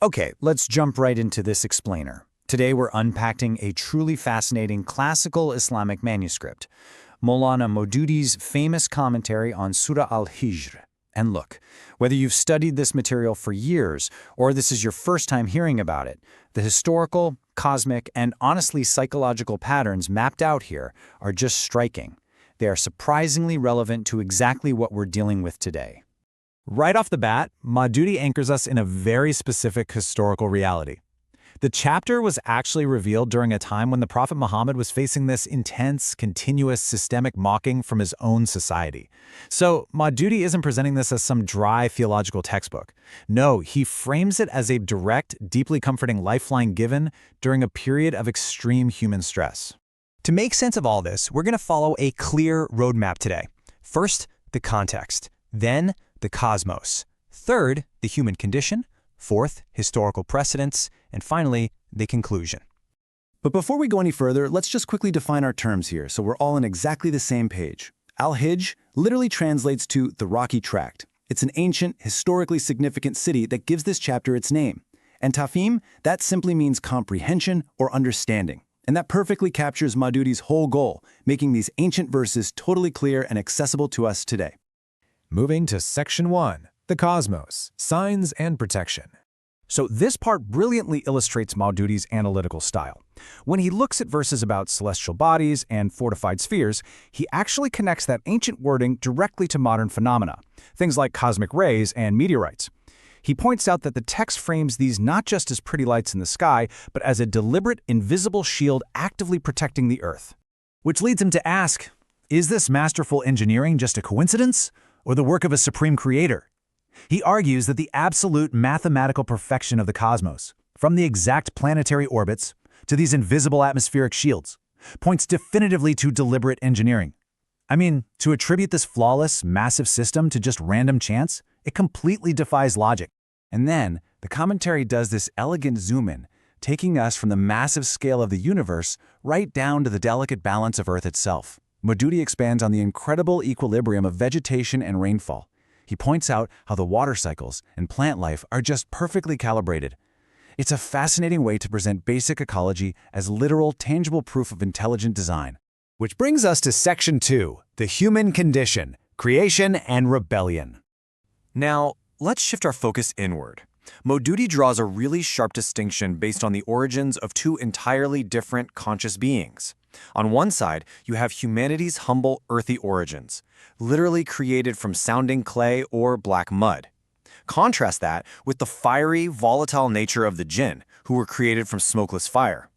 Okay, let's jump right into this explainer. Today we're unpacking a truly fascinating classical Islamic manuscript, Maulana Maududi's famous commentary on Surah Al-Hijr. And look, whether you've studied this material for years or this is your first time hearing about it, the historical, cosmic, and honestly psychological patterns mapped out here are just striking. They are surprisingly relevant to exactly what we're dealing with today. Right off the bat, Maududi anchors us in a very specific historical reality. The chapter was actually revealed during a time when the Prophet Muhammad was facing this intense, continuous, systemic mocking from his own society. So Maududi isn't presenting this as some dry theological textbook. No, he frames it as a direct, deeply comforting lifeline given during a period of extreme human stress. To make sense of all this, we're going to follow a clear roadmap today. First, the context. Then, the cosmos. Third, the human condition. Fourth, historical precedents. And finally, the conclusion. But before we go any further, let's just quickly define our terms here so we're all on exactly the same page. Al-Hijr literally translates to the Rocky Tract. It's an ancient, historically significant city that gives this chapter its name. And Tafhim, that simply means comprehension or understanding. And that perfectly captures Maududi's whole goal, making these ancient verses totally clear and accessible to us today. Moving to Section 1, the Cosmos, Signs and Protection. So this part brilliantly illustrates Maududi's analytical style. When he looks at verses about celestial bodies and fortified spheres, he actually connects that ancient wording directly to modern phenomena, things like cosmic rays and meteorites. He points out that the text frames these not just as pretty lights in the sky, but as a deliberate, invisible shield actively protecting the Earth. Which leads him to ask, is this masterful engineering just a coincidence, or the work of a supreme creator? He argues that the absolute mathematical perfection of the cosmos, from the exact planetary orbits to these invisible atmospheric shields, points definitively to deliberate engineering. I mean, to attribute this flawless, massive system to just random chance, it completely defies logic. And then, the commentary does this elegant zoom-in, taking us from the massive scale of the universe right down to the delicate balance of Earth itself. Maududi expands on the incredible equilibrium of vegetation and rainfall. He points out how the water cycles and plant life are just perfectly calibrated. It's a fascinating way to present basic ecology as literal, tangible proof of intelligent design. Which brings us to Section 2, the Human Condition, Creation and Rebellion. Now, let's shift our focus inward. Maududi draws a really sharp distinction based on the origins of two entirely different conscious beings. On one side, you have humanity's humble, earthy origins, literally created from sounding clay or black mud. Contrast that with the fiery, volatile nature of the Jinn, who were created from smokeless fire.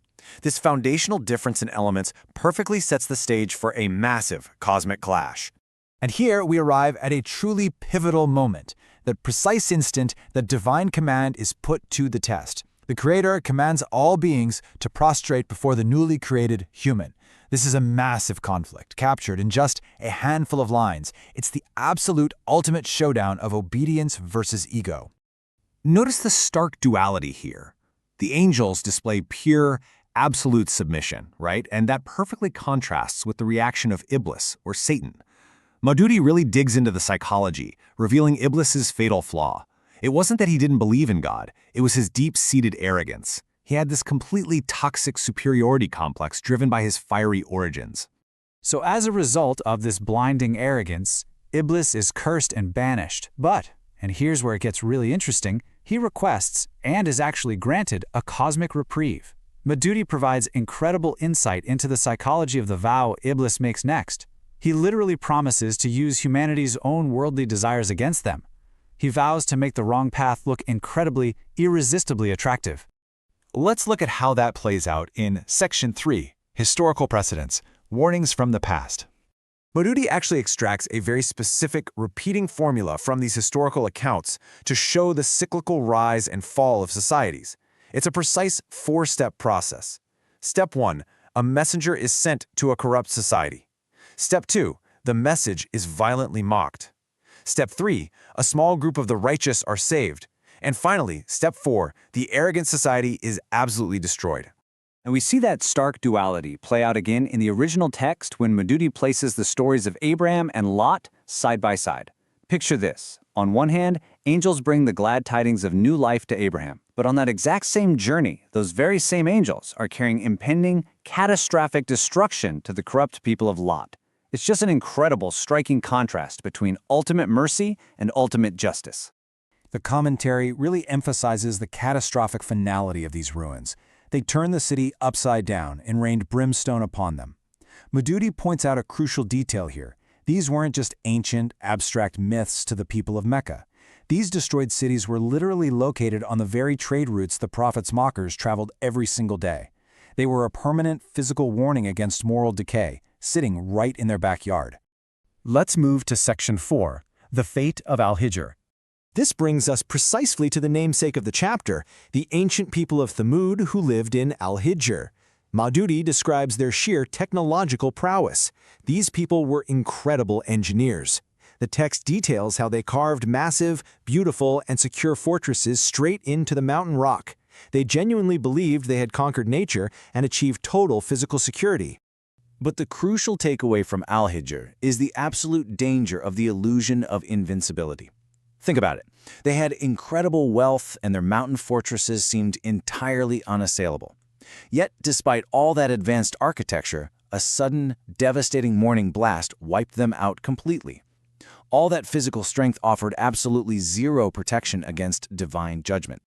This foundational difference in elements perfectly sets the stage for a massive cosmic clash. And here we arrive at a truly pivotal moment, the precise instant that divine command is put to the test. The Creator commands all beings to prostrate before the newly created human. This is a massive conflict, captured in just a handful of lines. It's the absolute ultimate showdown of obedience versus ego. Notice the stark duality here. The angels display pure, absolute submission, right? And that perfectly contrasts with the reaction of Iblis, or Satan. Maududi really digs into the psychology, revealing Iblis's fatal flaw. It wasn't that he didn't believe in God, it was his deep-seated arrogance. He had this completely toxic superiority complex driven by his fiery origins. So as a result of this blinding arrogance, Iblis is cursed and banished. But, and here's where it gets really interesting, he requests, and is actually granted, a cosmic reprieve. Maududi provides incredible insight into the psychology of the vow Iblis makes next. He literally promises to use humanity's own worldly desires against them. He vows to make the wrong path look incredibly, irresistibly attractive. Let's look at how that plays out in Section 3, Historical Precedents, Warnings from the Past. Maududi actually extracts a very specific, repeating formula from these historical accounts to show the cyclical rise and fall of societies. It's a precise four-step process. Step 1, a messenger is sent to a corrupt society. Step 2, the message is violently mocked. Step 3, a small group of the righteous are saved. And finally, Step 4, the arrogant society is absolutely destroyed. And we see that stark duality play out again in the original text when Maududi places the stories of Abraham and Lot side by side. Picture this. On one hand, angels bring the glad tidings of new life to Abraham. But on that exact same journey, those very same angels are carrying impending, catastrophic destruction to the corrupt people of Lot. It's just an incredible, striking contrast between ultimate mercy and ultimate justice. The commentary really emphasizes the catastrophic finality of these ruins. They turned the city upside down and rained brimstone upon them. Maududi points out a crucial detail here. These weren't just ancient, abstract myths to the people of Mecca. These destroyed cities were literally located on the very trade routes the Prophet's mockers traveled every single day. They were a permanent physical warning against moral decay, sitting right in their backyard. Let's move to Section 4, the fate of Al-Hijr. This brings us precisely to the namesake of the chapter, the ancient people of Thamud who lived in Al-Hijr. Maududi describes their sheer technological prowess. These people were incredible engineers. The text details how they carved massive, beautiful, and secure fortresses straight into the mountain rock. They genuinely believed they had conquered nature and achieved total physical security. But the crucial takeaway from Al-Hijr is the absolute danger of the illusion of invincibility. Think about it. They had incredible wealth and their mountain fortresses seemed entirely unassailable. Yet, despite all that advanced architecture, a sudden, devastating morning blast wiped them out completely. All that physical strength offered absolutely zero protection against divine judgment.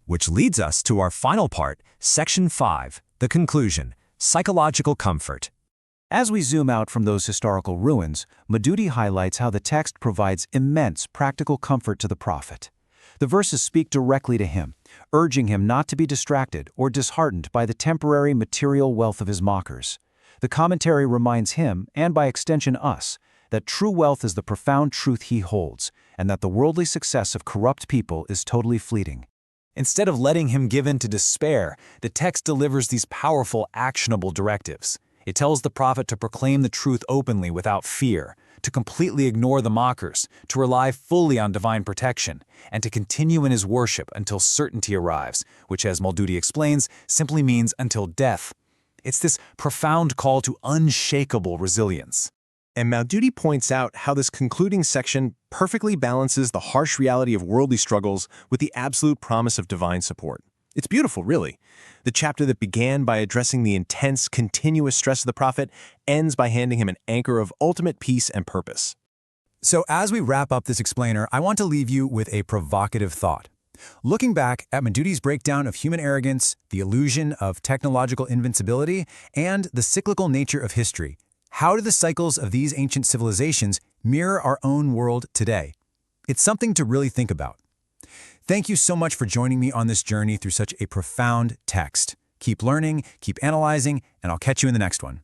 Which leads us to our final part, Section 5, the conclusion, psychological comfort. As we zoom out from those historical ruins, Maududi highlights how the text provides immense practical comfort to the prophet. The verses speak directly to him, urging him not to be distracted or disheartened by the temporary material wealth of his mockers. The commentary reminds him, and by extension us, that true wealth is the profound truth he holds, and that the worldly success of corrupt people is totally fleeting. Instead of letting him give in to despair, the text delivers these powerful, actionable directives. It tells the prophet to proclaim the truth openly without fear, to completely ignore the mockers, to rely fully on divine protection, and to continue in his worship until certainty arrives, which, as Maududi explains, simply means until death. It's this profound call to unshakable resilience. And Maududi points out how this concluding section perfectly balances the harsh reality of worldly struggles with the absolute promise of divine support. It's beautiful, really. The chapter that began by addressing the intense, continuous stress of the prophet ends by handing him an anchor of ultimate peace and purpose. So as we wrap up this explainer, I want to leave you with a provocative thought. Looking back at Maududi's breakdown of human arrogance, the illusion of technological invincibility, and the cyclical nature of history, how do the cycles of these ancient civilizations mirror our own world today? It's something to really think about. Thank you so much for joining me on this journey through such a profound text. Keep learning, keep analyzing, and I'll catch you in the next one.